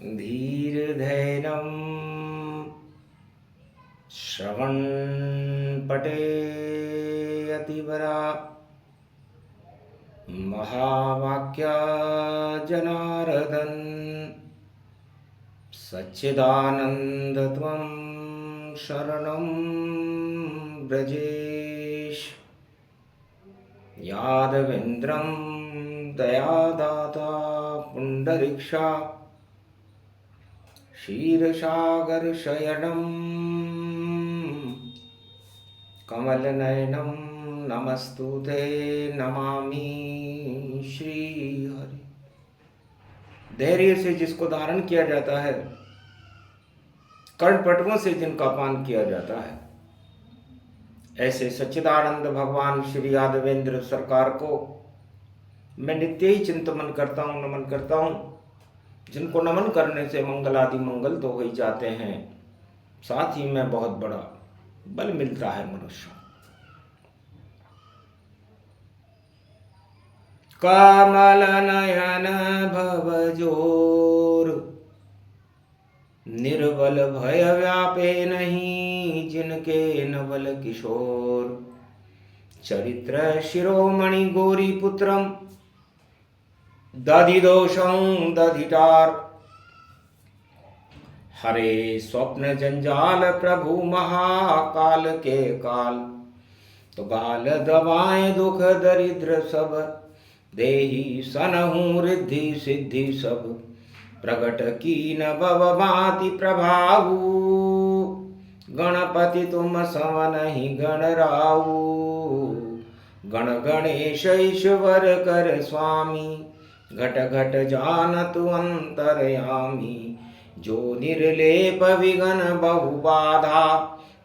धीर्धैर्यं श्रवणपटे अतिवरा महावाक्या जनार्दन सच्चिदानन्दत्वं शरणं व्रजेश यादवेन्द्रं दयादाता पुण्डरीक्षा क्षीरसागरशयनं कमलनयनं नमस्तुते नमामि श्रीहरि। धैर्य से जिसको धारण किया जाता है, कर्णपटुओं से जिनका पान किया जाता है, ऐसे सच्चिदानंद भगवान श्री यादवेंद्र सरकार को मैं नित्य ही चिंतन करता हूँ, नमन करता हूँ। जिनको नमन करने से मंगल आदि मंगल तो हो ही जाते हैं, साथ ही में बहुत बड़ा बल मिलता है मनुष्य। कमल नयन भवजोर निर्बल भय व्यापे नहीं, जिनके नवल किशोर चरित्र शिरोमणि गौरी पुत्रम दधिदोषं दधिटार। हरे स्वप्न जंजाल प्रभु महाकाल के काल, तो गाल दबाएं दुख दरिद्र सब, देहि सनहु रिद्धि सिद्धि सब। प्रगट कीन भव भांति प्रभाऊ, गणपति तुम सवनहि गणराऊ। गण गणेश ईश्वर कर स्वामी, घट घट जानतु अंतरयामी। जो निर्लेप विघन बहु बाधा,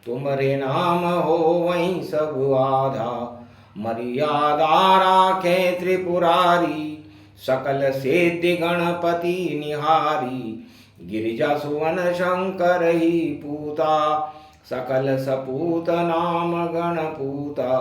तुमरे नाम हो वहीं सब आधा। मर्यादा राखे त्रिपुरारी, सकल सिद्धि गणपति निहारी। गिरिजा सुवन शंकर ही पूता, सकल सपूत नाम गणपूता।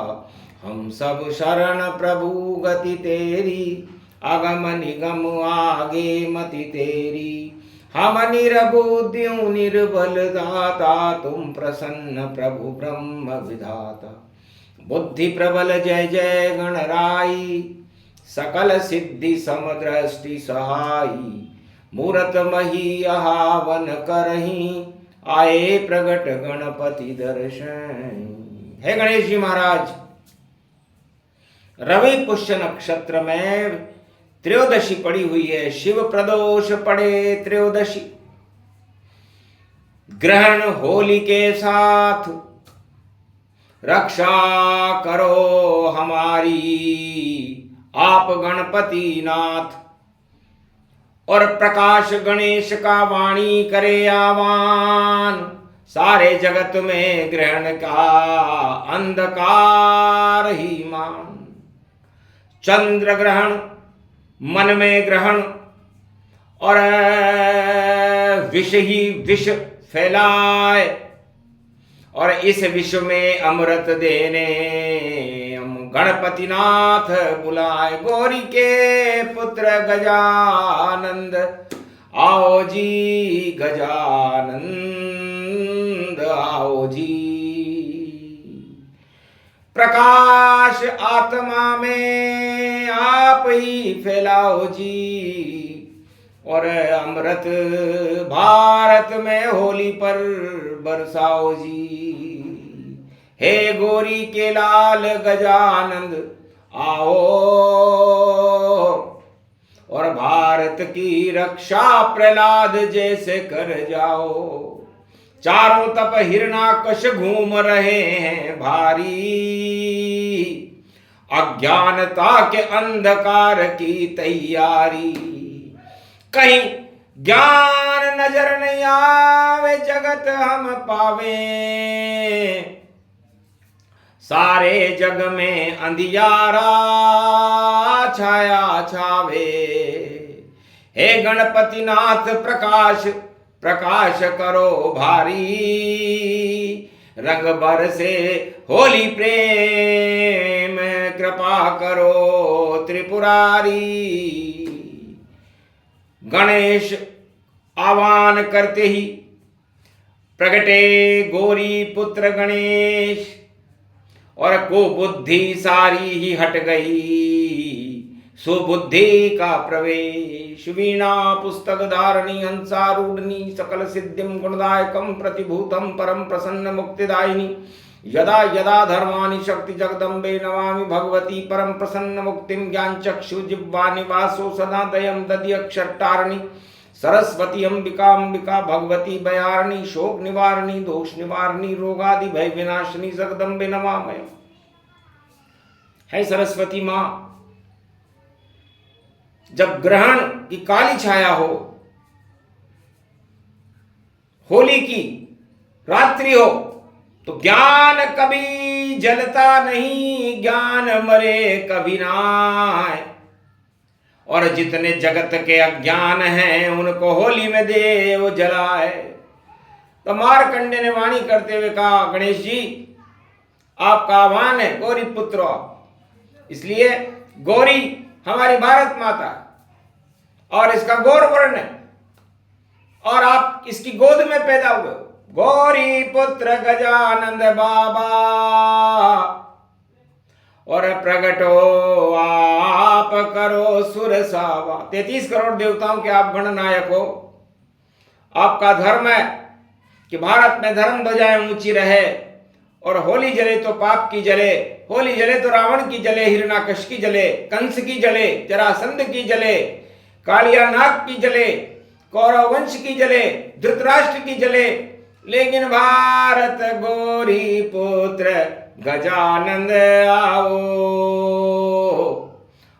हम सब शरण प्रभु गति तेरी, अगम निगम आगे मति तेरी। हम निरबुद्धियों निर्बल दाता, तुम प्रसन्न प्रभु ब्रह्म विधाता। बुद्धि प्रबल जय जय गणराई, सकल सिद्धि समदृष्टि सहाई। मूरत मही आवन करही, आए प्रगट गणपति दर्शन। हे गणेश जी महाराज, रवि पुष्य नक्षत्र में त्रयोदशी पड़ी हुई है। शिव प्रदोष पड़े त्रयोदशी, ग्रहण होली के साथ। रक्षा करो हमारी आप गणपति नाथ, और प्रकाश गणेश का वाणी करे आह्वान। सारे जगत में ग्रहण का अंधकार ही मान। चंद्र ग्रहण, मन में ग्रहण, और विष ही विष फैलाए, और इस विश्व में अमृत देने हम गणपति नाथ बुलाए। गौरी के पुत्र गजानंद, आओ जी गजानंद आओ जी। प्रकाश आत्मा में आप ही फैलाओ जी, और अमृत भारत में होली पर बरसाओ जी। हे गौरी के लाल गजानंद आओ, और भारत की रक्षा प्रहलाद जैसे कर जाओ। चारों तरफ हिरणाकश घूम रहे हैं भारी, अज्ञानता के अंधकार की तैयारी। कहीं ज्ञान नजर नहीं आवे, जगत हम पावे। सारे जग में अंधियारा छाया छावे। हे गणपति नाथ प्रकाश प्रकाश करो भारी, रंग बरसे होली प्रेम कृपा करो त्रिपुरारी। गणेश आह्वान करते ही प्रगटे गौरी पुत्र गणेश, और कुबुद्धि सारी ही हट गई, सुबुद्धि का प्रवेश। वीणा पुस्तक धारणी हंसारूढ़नी सकल सिद्धिम गुणदायकम प्रतिभूतम परम प्रसन्न मुक्तिदायिनी, यदा यदा धर्मानि शक्ति जगदम्बे नमामि भगवती परम प्रसन्न मुक्तिम, ज्ञान चक्षु जिह्वा निवासो सदा दयम दधि अक्षरटारिणी, सरस्वती अंबिका अंबिका भगवती भयारिणी, शोक निवारणी दोष निवारणी रोगादि भय विनाशिनी जगदम्बे नमामि। है सरस्वती मां, जब ग्रहण की काली छाया हो, होली की रात्रि हो, तो ज्ञान कभी जलता नहीं, ज्ञान मरे कभी नाय। और जितने जगत के अज्ञान हैं उनको होली में देव जलाए। तो मारकंडे ने वाणी करते हुए कहा, गणेश जी आपका आह्वान है गौरी पुत्र, इसलिए गौरी हमारी भारत माता और इसका गौर वर्ण है, और आप इसकी गोद में पैदा हुए, गौरी पुत्र गजानंद बाबा, और प्रगटो आप करो सुर सावा। 33 करोड़ देवताओं के आप गणनायक हो। आपका धर्म है कि भारत में धर्म ध्वजाएं ऊंची रहे, और होली जले तो पाप की जले, होली जले तो रावण की जले, हिरण्याकश की जले, कंस की जले, जरासंध की जले, कालिया नाग की जले, कौरव वंश की जले, धृतराष्ट्र की जले, लेकिन भारत गौरी पुत्र गजानंद आओ,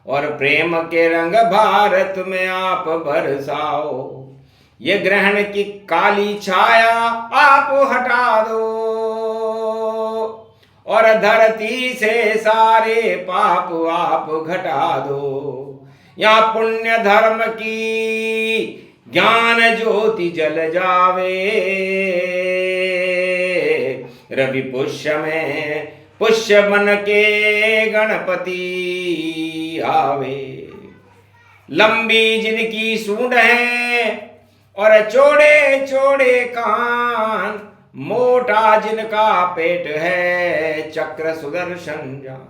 और प्रेम के रंग भारत में आप बरसाओ। ये ग्रहण की काली छाया आप हटा दो, और धरती से सारे पाप आप घटा दो। यहाँ पुण्य धर्म की ज्ञान ज्योति जल जावे, रवि पुष्य में पुष्य मन के गणपति आवे। लंबी जिनकी सूंड है और चौड़े चौड़े कान, मोटा जिनका पेट है चक्र सुदर्शन जान।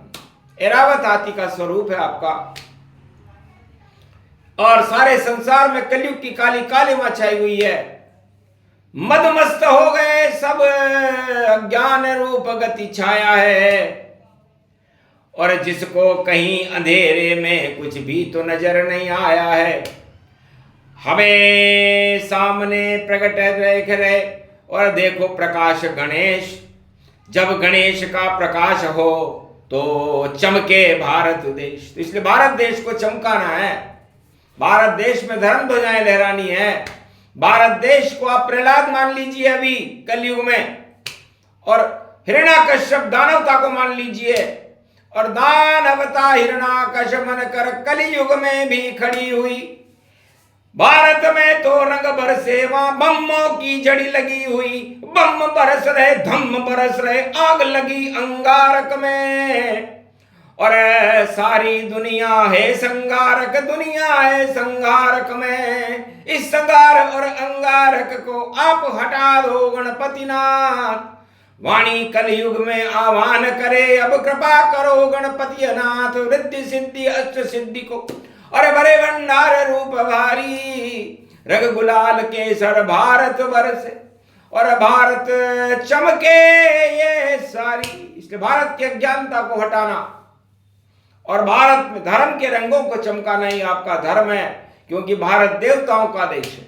ऐरावत हाथी का स्वरूप है आपका, और सारे संसार में कलयुग की काली कालिमा छाई हुई है। मदमस्त हो गए सब, अज्ञान रूप गति छाया है, और जिसको कहीं अंधेरे में कुछ भी तो नजर नहीं आया है, हमें सामने प्रकट देख रहे। और देखो प्रकाश गणेश, जब गणेश का प्रकाश हो तो चमके भारत देश। तो इसलिए भारत देश को चमकाना है, भारत देश में धर्म ध्वजाएं लहरानी है। भारत देश को आप प्रहलाद मान लीजिए अभी कलयुग में, और हिरण्याकश्यप दानवता को मान लीजिए, और दानवता हिरण्याकश मन कर कलयुग में भी खड़ी हुई। भारत में तो रंग बरसे, वहां बम्मों की जड़ी लगी हुई, बम बरस रहे धम्म बरस रहे, आग लगी अंगारक में। और सारी दुनिया है संगारक, दुनिया है संगारक में। इस संगार और अंगारक को आप हटा दो गणपति नाथ। वाणी कलयुग में आह्वान करे, अब कृपा करो गणपति अनाथ। वृद्धि सिद्धि अष्ट सिद्धि को और बड़े भंडार रूप भारी, रग गुलाल केसर भारत वर्ष, और भारत चमके ये सारी। इसलिए भारत की अज्ञानता को हटाना और भारत में धर्म के रंगों को चमकाना ही आपका धर्म है, क्योंकि भारत देवताओं का देश है।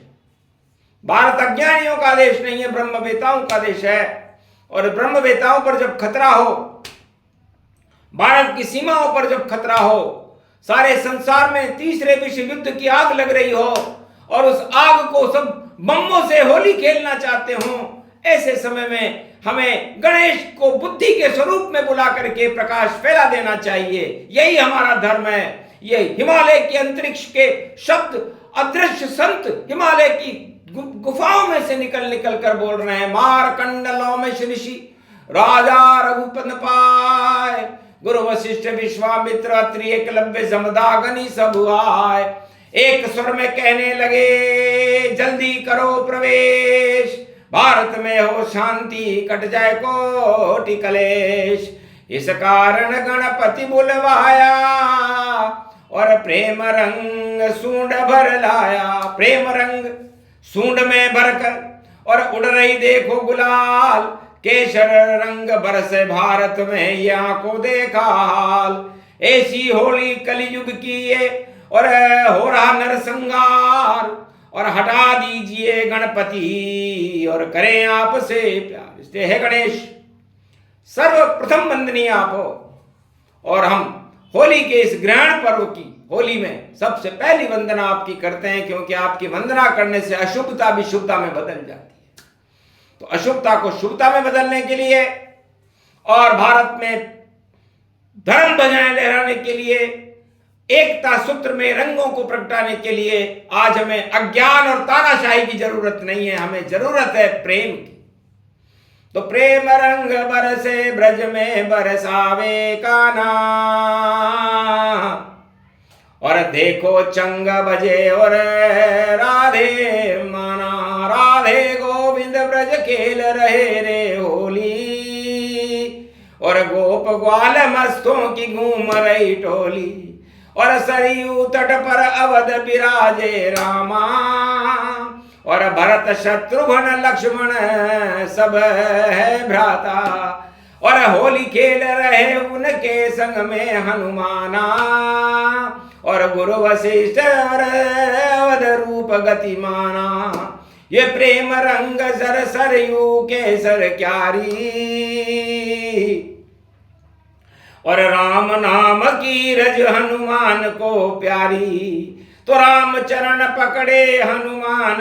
भारत अज्ञानियों का देश नहीं है, ब्रह्मवेताओं का देश है। और ब्रह्मवेताओं पर जब खतरा हो, भारत की सीमाओं पर जब खतरा हो, सारे संसार में तीसरे विश्व युद्ध की आग लग रही हो, और उस आग को सब बम्बों से होली खेलना चाहते हो, ऐसे समय में हमें गणेश को बुद्धि के स्वरूप में बुला करके प्रकाश फैला देना चाहिए। यही हमारा धर्म है। ये हिमालय के अंतरिक्ष के शब्द अदृश्य संत हिमालय की गुफाओं में से निकल कर बोल रहे हैं। मारकंडलों में ऋषि राजा रघुपति पाए, गुरु वशिष्ठ विश्वामित्र अत्रि एकलव्य जमदाग्नि सब आए। एक स्वर में कहने लगे, जल्दी करो प्रवेश, भारत में हो शांति, कट जाए कोटि कलेश। इस कारण गणपति बुलवाया और प्रेम रंग सूंड भर लाया। प्रेम रंग सूंड में भरकर और उड़ रही देखो गुलाल, केसर रंग बरसे भारत में, ये आंखों देखा हाल। ऐसी होली कलयुग की ये और हो रहा नरसंहार, और हटा दीजिए गणपति और करें आपसे प्यार। इसलिए है गणेश सर्वप्रथम वंदनीय आप हो, और हम होली के इस ग्रहण पर्व की होली में सबसे पहली वंदना आपकी करते हैं, क्योंकि आपकी वंदना करने से अशुभता भी शुभता में बदल जाती है। तो अशुभता को शुभता में बदलने के लिए और भारत में धर्म ध्वजाएं लहराने के लिए, एकता सूत्र में रंगों को प्रगटाने के लिए आज हमें अज्ञान और तानाशाही की जरूरत नहीं है, हमें जरूरत है प्रेम की। तो प्रेम रंग बरसे ब्रज में बरसावे कान्हा, और देखो चंग बजे और राधे माना। राधे गोविंद ब्रज खेल रहे रे होली, और गोप ग्वाल मस्तों की घूम रही टोली, और सरयू तट पर अवध विराजे रामा, और भरत शत्रुघ्न लक्ष्मण सब है भ्राता, और होली खेल रहे उनके संग में हनुमाना, और गुरु वशिष्ठ और अवध रूप गतिमाना। ये प्रेम रंग सर सरयू के सर क्यारी, और राम नाम की रज हनुमान को प्यारी। तो राम चरण पकड़े हनुमान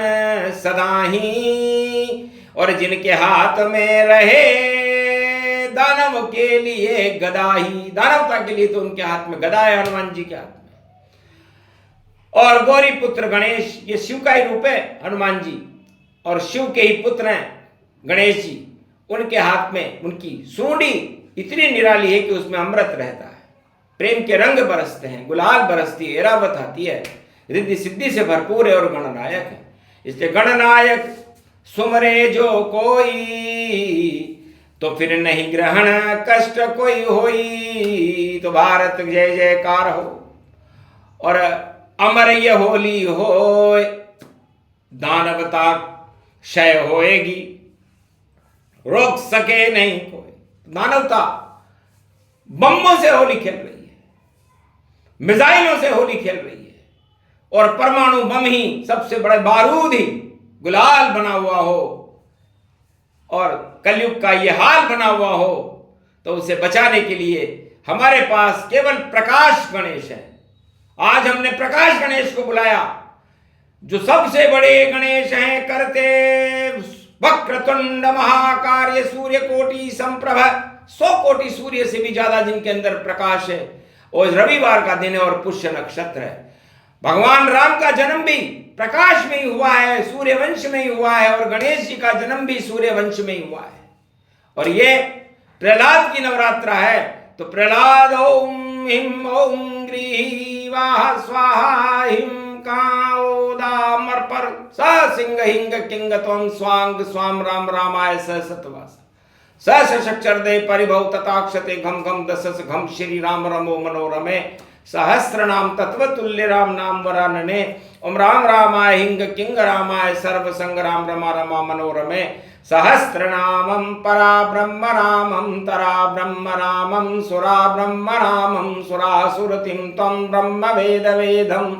सदा ही, और जिनके हाथ में रहे दानव के लिए गदा ही। दानवता के लिए तो उनके हाथ में गदा है, हनुमान जी के हाथ में। और गौरी पुत्र गणेश, ये शिव का ही रूप है हनुमान जी, और शिव के ही पुत्र हैं गणेश जी। उनके हाथ में उनकी सूंडी इतनी निराली है कि उसमें अमृत रहता है, प्रेम के रंग बरसते हैं, गुलाल बरसती है, एरावत आती है, रिद्धि सिद्धि से भरपूर है और गणनायक है। इसलिए गणनायक सुमरे जो कोई, तो फिर नहीं ग्रहण कष्ट कोई होई। तो भारत जय जयकार हो, और अमर ये होली होए, दानवता क्षय होएगी, रोक सके नहीं कोई। दानवता बम्बों से होली खेल रही है, मिसाइलों से होली खेल रही है, और परमाणु बम ही सबसे बड़े बारूद ही गुलाल बना हुआ हो, और कलयुग का ये हाल बना हुआ हो, तो उसे बचाने के लिए हमारे पास केवल प्रकाश गणेश है। आज हमने प्रकाश गणेश को बुलाया, जो सबसे बड़े गणेश हैं, करते वक्रतुंड महाकार्य सूर्य कोटि संप्रभ, 100 कोटि सूर्य से भी ज्यादा जिनके अंदर प्रकाश है। और रविवार का दिन है और पुष्य नक्षत्र है। भगवान राम का जन्म भी प्रकाश में ही हुआ है, सूर्य वंश में ही हुआ है, और गणेश जी का जन्म भी सूर्य वंश में ही हुआ है। और ये प्रहलाद की नवरात्रा है, तो प्रहलाद ओम हिम ओम ग्रीवा स्वाहा हिम काओदामर पर स सिंह हिंग किंग त्वं स्वांग स्वाम राम रामाय स सतवास स शक्षर दे परिभव तथाक्षते घम घम दसस घम श्री राम रमो मनोरमे सहस्र नाम तत्व तुल्य राम नाम वरानने। ओम राम रामाय हिंग किंग रामाय सर्व संग राम रमा रमा मनोरमे। सहस्र नामं परा ब्रह्म रामं तरा ब्रह्म रामं सुरा ब्रह्म रामं सुरासुरतिं त्वं ब्रह्म वेद वेदं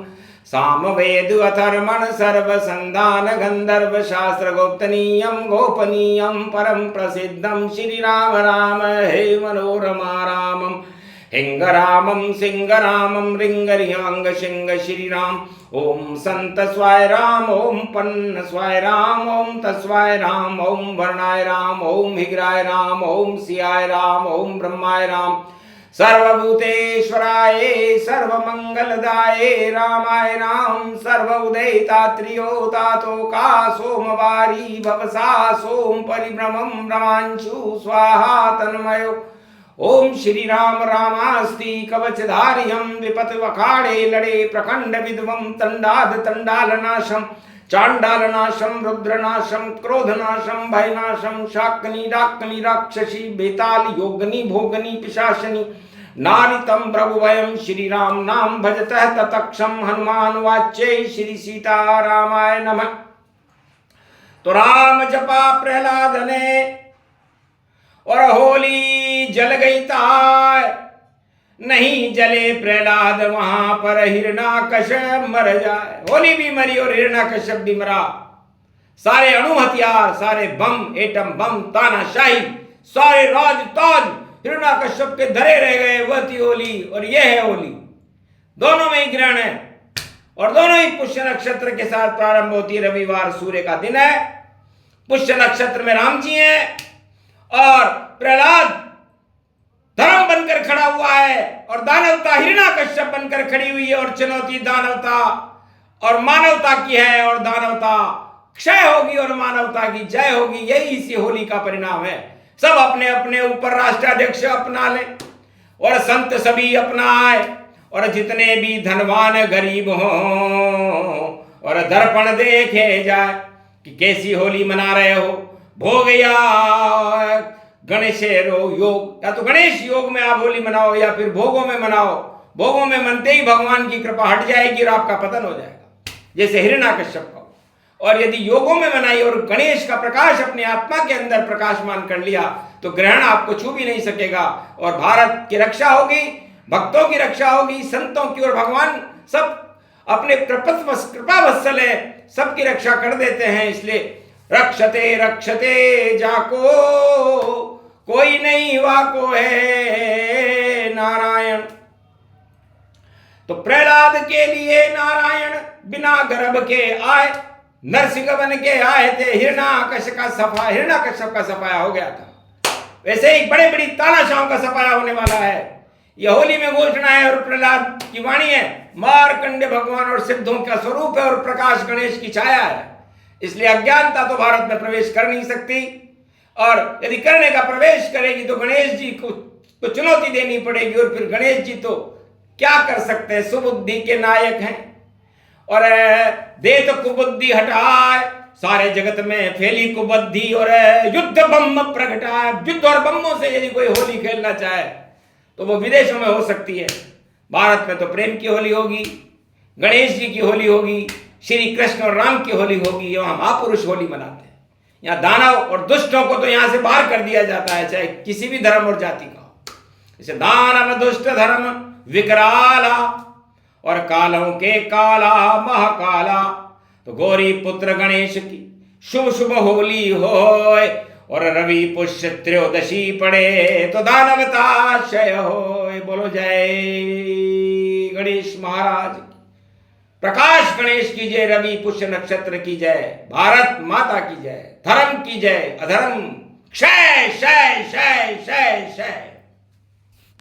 साम वेद अथर्मण सर्व संधान गंधर्व शास्त्र गोपनीयं गोपनीयं परम प्रसिद्धं श्री राम राम हे मनोरमा रामं हिंग रामं सिंह रामं रिंग रियांग सिंह श्री राम। ओम संत स्वाय राम ओम पन्न स्वाय राम ओम तस्वाय राम ओम वर्णाय राम ओम हिग्राय राम ओम सियाय राम ओम ब्रह्माय राम सर्वभूतेश्वराय सर्वमंगलदाय रामाय राम सर्व उदयिता त्रियोतातो का सोमवारी भवसा सोम परिभ्रमं ब्रह्मांशु स्वाहा तन्मयो। ओम श्री राम रामास्ति कवचधारियम विपत वखाड़े लड़े प्रखंड विद्वम तंडाद तंडालनाशम चांडालनाशम रुद्रनाशम क्रोधनाशम भयनाशम शाकनी डाकनी राक्षसी बेताल योगनी भोगनी पिशाचनी नारितम प्रभुभयम श्री राम नाम भजतः ततक्षम हनुमान वाच्य श्री सीता रामाय नमः। तो राम जपा प्रहलाद ने और होली जल गई ताय, नहीं जले प्रहलाद वहां पर हिरणाकश्यप मर जाए। होली भी मरी और हिरणाकश्यप भी मरा। सारे अणु हथियार, सारे बम, एटम बम, तानाशाही, सारे राज ताज हिरणाकश्यप के धरे रह गए। वह थी होली और यह है होली। दोनों में ही ग्रहण है और दोनों ही पुष्य नक्षत्र के साथ प्रारंभ होती है। रविवार सूर्य का दिन है। पुष्य नक्षत्र में राम जी हैं और प्रहलाद धर्म बनकर खड़ा हुआ है और दानवता हिरणाकश्यप बनकर खड़ी हुई है। और चुनौती दानवता और मानवता की है और दानवता क्षय होगी और मानवता की जय होगी। यही इसी होली का परिणाम है। सब अपने अपने ऊपर राष्ट्राध्यक्ष अपना ले और संत सभी अपनाए और जितने भी धनवान गरीब हो और दर्पण देखे जाए कि कैसी होली मना रहे हो। भोग या गणेश योग, या तो गणेश योग में आप होली मनाओ या फिर भोगों में मनाओ। भोगों में मनते ही भगवान की कृपा हट जाएगी और आपका पतन हो जाएगा, जैसे हिरणाकश्यप का। और यदि योगों में मनाई और गणेश का प्रकाश अपनी आत्मा के अंदर प्रकाशमान कर लिया तो ग्रहण आपको छू भी नहीं सकेगा और भारत की रक्षा होगी, भक्तों की रक्षा होगी, संतों की। और भगवान सब अपने कृपा वत्सल है, सबकी रक्षा कर देते हैं। इसलिए रक्षते रक्षते जाको कोई नहीं वाको है नारायण। तो प्रहलाद के लिए नारायण बिना गर्भ के आए, नरसिंह बन के आए थे। हिरणाकश्यप का सफाया हो गया था। वैसे ही बड़े बड़ी तानाशाहों का सफाया होने वाला है। यह होली में घोषणा है और प्रहलाद की वाणी है। मार्कंडे भगवान और सिद्धों का स्वरूप है और प्रकाश गणेश की छाया है। इसलिए अज्ञानता तो भारत में प्रवेश कर नहीं सकती और यदि करने का प्रवेश करेगी तो गणेश जी को चुनौती देनी पड़ेगी। और फिर गणेश जी तो क्या कर सकते हैं, सुबुद्धि के नायक हैं और दे तो कुबुद्धि हटाए। सारे जगत में फैली कुबुद्धि और युद्ध बम प्रगटाए। युद्ध और बम्बों से यदि कोई होली खेलना चाहे तो वो विदेशों में हो सकती है। भारत में तो प्रेम की होली होगी, गणेश जी की होली होगी, श्री कृष्ण और राम की होली होगी। यहाँ महापुरुष होली मनाते हैं। यहाँ दानव और दुष्टों को तो यहाँ से बाहर कर दिया जाता है, चाहे किसी भी धर्म और जाति का हो। जैसे दानव दुष्ट धर्म विकराला और कालों के काला महाकाला। तो गौरी पुत्र गणेश की शुभ शुभ होली होय और रवि पुष्य त्रयोदशी पड़े तो दानवता क्षय होय। बोलो जय गणेश महाराज की। प्रकाश गणेश की जय, रवि पुष्य नक्षत्र की जय, भारत माता की जय, धर्म की जय, अधर्म क्षय क्षय क्षय क्षय क्षय।